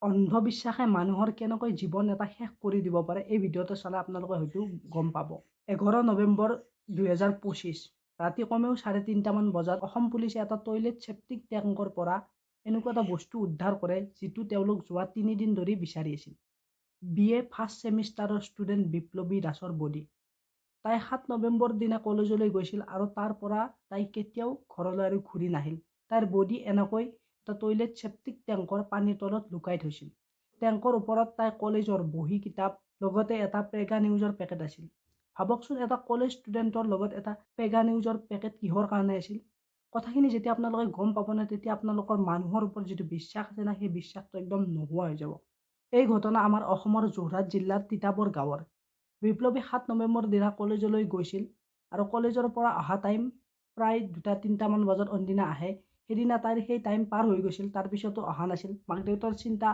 অন্ধবিশ্বাসে মানুহৰ কেনেকৈ জীৱন এটা শেষ কৰি দিব পাৰে এই ভিডিঅ'টো চালে আপোনালোকে হয়তো গম পাব। 11 নৱেম্বৰ 2025 ৰাতি কমেও 3:30মান বজাত অসম পুলিচে এটা টয়লেট চেপ্টিক টেংকৰ পৰা এনেকুৱা এটা বস্তু উদ্ধাৰ কৰে যিটো তেওঁলোক যোৱা 3 দিন ধৰি বিচাৰি আছিল। BA ফাৰ্ষ্ট ছেমিষ্টাৰৰ ষ্টুডেণ্ট বিপ্লৱী দাসৰ বডি। তাই 7 নৱেম্বৰ দিনা কলেজলৈ গৈছিল আৰু তাৰ পৰা তাই কেতিয়াও ঘৰলৈ আৰু ঘূৰি নাহিল। তাইৰ বডি এনেকৈ এটা টয়লেট চেপ্টিক টেংকৰ পানীৰ তলত লুকাই থৈছিল। টেংকৰ ওপৰত তাই কলেজৰ বহী কিতাপ লগতে এটা পেগা নিউজৰ পেকেট আছিল। ভাবকচোন এটা কলেজ ষ্টুডেণ্টৰ লগত এটা পেগা নিউজৰ পেকেট কিহৰ কাৰণে আছিল? কথাখিনি যেতিয়া আপোনালোকে গম পাব না তেতিয়া আপোনালোকৰ মানুহৰ ওপৰত যিটো বিশ্বাস আছে না সেই বিশ্বাসটো একদম নোহোৱা হৈ যাব। এই ঘটনা আমাৰ অসমৰ যোৰহাট জিলাৰ তিতাবৰ গাঁৱৰ। বিপ্লৱী 7 নৱেম্বৰ দিনা কলেজলৈ গৈছিল আৰু কলেজৰ পৰা অহা টাইম প্ৰায় 2-3মান বজাত অনদিনা আহে। সেইদিনা তাইৰ সেই টাইম পাৰ হৈ গৈছিল, তাৰপিছতো অহা নাছিল। মাক দেউতাৰ চিন্তা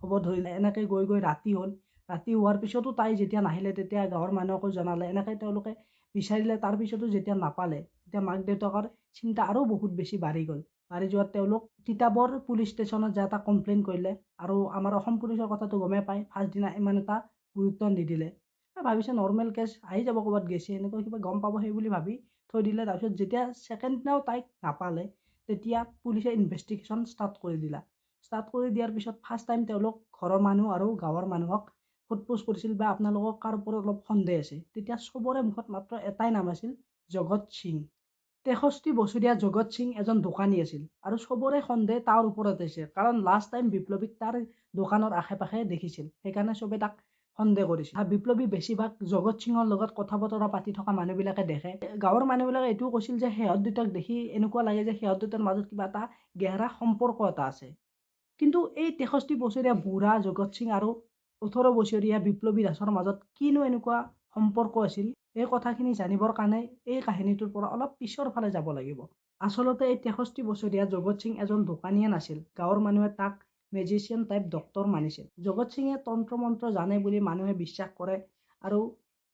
হ'ব ধৰিলে, এনেকৈ গৈ গৈ ৰাতি হ'ল। ৰাতি হোৱাৰ পিছতো তাই যেতিয়া নাহিলে তেতিয়া গাঁৱৰ মানুহকো জনালে, এনেকৈ তেওঁলোকে বিচাৰিলে, তাৰপিছতো যেতিয়া নাপালে তেতিয়া মাক দেউতাকৰ চিন্তা আৰু বহুত বেছি বাঢ়ি গ'ল। বাঢ়ি যোৱাত তেওঁলোক তিতাবৰ পুলিচ ষ্টেচনত যায় এটা কমপ্লেইন কৰিলে আৰু আমাৰ অসম পুলিচৰ কথাটো গমেই পায়, ফাৰ্ষ্ট দিনা ইমান এটা গুৰুত্ব নিদিলে। ভাবিছে নৰ্মেল কেছ, আহি যাব ক'ৰবাত গৈছে, এনেকৈ কিবা গম পাব সেই বুলি ভাবি থৈ দিলে। তাৰপিছত যেতিয়া ছেকেণ্ড দিনাও তাইক নাপালে তেতিয়া পুলিচে ইনভেষ্টিগেশ্যন ষ্টাৰ্ট কৰি দিলা। ষ্টাৰ্ট কৰি দিয়াৰ পিছত ফাৰ্ষ্ট টাইম তেওঁলোক ঘৰৰ মানুহ আৰু গাঁৱৰ মানুহক সোধপোছ কৰিছিল বা আপোনালোকক কাৰ ওপৰত অলপ সন্দেহ আছে। তেতিয়া চবৰে মুখত মাত্ৰ এটাই নাম আছিল, জগত সিং। 63 বছৰীয়া জগত সিং এজন দোকানী আছিল আৰু চবৰে সন্দেহ তাৰ ওপৰত আছে, কাৰণ লাষ্ট টাইম বিপ্লৱীক তাৰ দোকানৰ আশে পাশে দেখিছিল, সেইকাৰণে চবে তাক সন্দেহ কৰিছিল। বিপ্লৱী বেছিভাগ জগত সিঙৰ লগত কথা বতৰা পাতি থকা মানুহবিলাকে দেখে। গাঁৱৰ মানুহবিলাকে এইটোও কৈছিল যে সিহঁত দুটাক দেখি এনেকুৱা লাগে যে সিহঁত দুটাৰ মাজত কিবা এটা গেহৰা সম্পৰ্ক এটা আছে। কিন্তু এই 63 বছৰীয়া বুঢ়া জগত সিং আৰু 18 বছৰীয়া বিপ্লৱী দাসৰ মাজত কিনো এনেকুৱা সম্পৰ্ক আছিল, এই কথাখিনি জানিবৰ কাৰণে এই কাহিনীটোৰ পৰা অলপ পিছৰ ফালে যাব লাগিব। আচলতে এই 63 বছৰীয়া জগত সিং এজন দোকানীয়ে নাছিল। গাঁৱৰ মানুহে তাক মেজিচিয়ান টাইপ ডক্তৰ মানিছিল। জগত সিঙে তন্ত্ৰ মন্ত্ৰ জানে বুলি মানুহে বিশ্বাস কৰে আৰু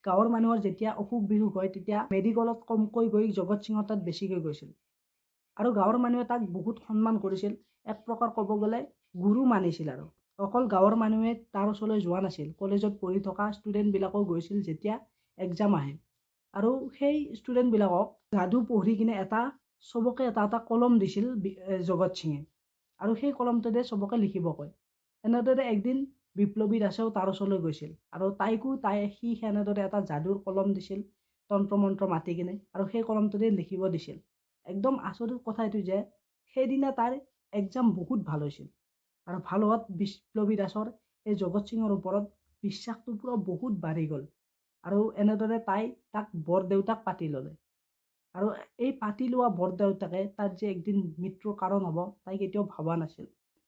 গাঁৱৰ মানুহৰ যেতিয়া অসুখ বিসুখ হয় তেতিয়া মেডিকেলত কমকৈ গৈ জগত সিঙৰ তাত বেছিকৈ গৈছিল আৰু গাঁৱৰ মানুহে তাক বহুত সন্মান কৰিছিল। এক প্ৰকাৰ ক'ব গ'লে গুৰু মানিছিল আৰু অকল গাঁৱৰ মানুহে তাৰ ওচৰলৈ যোৱা নাছিল, কলেজত পঢ়ি থকা ষ্টুডেণ্টবিলাকো গৈছিল যেতিয়া এক্সাম আহে আৰু সেই ষ্টুডেণ্টবিলাকক যাদু পঢ়ি কিনে চবকে এটা এটা কলম দিছিল জগত সিঙে আৰু সেই কলমটোৰে চবকে লিখিব কয়। এনেদৰে একদিন বিপ্লৱী দাসেও তাৰ ওচৰলৈ গৈছিল আৰু সি সেনেদৰে এটা যাদুৰ কলম দিছিল, তন্ত্ৰ মন্ত্ৰ মাতি কিনে, আৰু সেই কলমটোৰে লিখিব দিছিল। একদম আচৰিত কথা এইটো যে সেইদিনা তাৰ এক্সাম বহুত ভাল হৈছিল আৰু ভাল হোৱাত বিপ্লৱী দাসৰ এই জগত সিঙৰ ওপৰত বিশ্বাসটো পুৰা বহুত বাঢ়ি গ'ল আৰু এনেদৰে তাক বৰদেউতাক পাতি ল'লে আৰু এই পাতি লোৱা বৰদেউতাকে তাত যে একদিন মৃত্যুৰ কাৰণ হ'ব তাই কেতিয়াও ভবা নাছিল।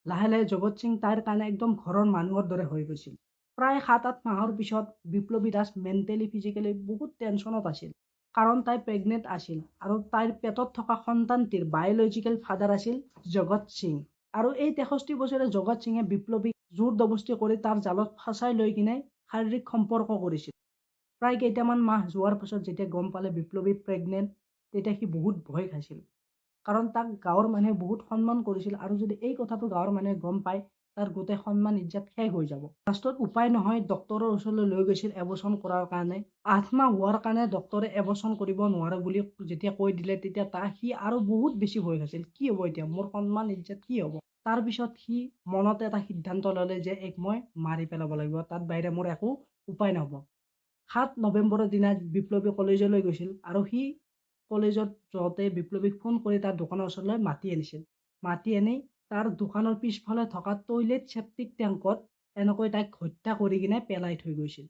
লাহে লাহে জগত সিং তাইৰ কাৰণে একদম ঘৰৰ মানুহৰ দৰে হৈ গৈছিল। প্ৰায় 7-8 মাহৰ পিছত বিপ্লৱী দাস মেণ্টেলি ফিজিকেলি বহুত টেনশ্যনত আছিল, কাৰণ তাই প্ৰেগনেণ্ট আছিল আৰু তাইৰ পেটত থকা সন্তানটিৰ বায়'লজিকেল ফাদাৰ আছিল জগত সিং। আৰু এই 63 বছৰীয়া জগত সিঙে বিপ্লৱীক জোৰ জবৰদস্তি কৰি তাৰ জালত ফচাই লৈ কিনে শাৰীৰিক সম্পৰ্ক কৰিছিল। প্ৰায় কেইটামান মাহ যোৱাৰ পিছত যেতিয়া গম পালে বিপ্লৱী প্ৰেগনেণ্ট, তেতিয়া সি বহুত ভয় খাইছিল, কাৰণ তাক গাঁৱৰ মানুহে বহুত সন্মান কৰিছিল আৰু যদি এই কথাটো গাঁৱৰ মানুহে গম পায় তাৰ গোটেই সন্মান ইজ্জত শেষ হৈ যাব। লাষ্টত উপায় নহয় ডক্তৰৰ ওচৰলৈ লৈ গৈছিল এবচন কৰাৰ কাৰণে। 8 মাহ হোৱাৰ কাৰণে ডক্তৰে এবচন কৰিব নোৱাৰে বুলি যেতিয়া কৈ দিলে তেতিয়া সি আৰু বহুত বেছি ভয় খাইছিল, কি হ'ব এতিয়া, মোৰ সন্মান ইজ্জত কি হ'ব। তাৰপিছত সি মনতে এটা সিদ্ধান্ত ল'লে যে মই মাৰি পেলাব লাগিব, তাত বাহিৰে মোৰ একো উপায় নহ'ব। 7 নৱেম্বৰৰ দিনা বিপ্লৱী কলেজলৈ গৈছিল আৰু সি কলেজত যাওঁতে বিপ্লৱীক ফোন কৰি তাৰ দোকানৰ ওচৰলৈ মাতি আনিছিল। মাতি আনি তাৰ দোকানৰ পিছফালে থকা টয়লেট চেপ্টিক টেংকত এনেকৈ তাইক হত্যা কৰি কিনে পেলাই থৈ গৈছিল।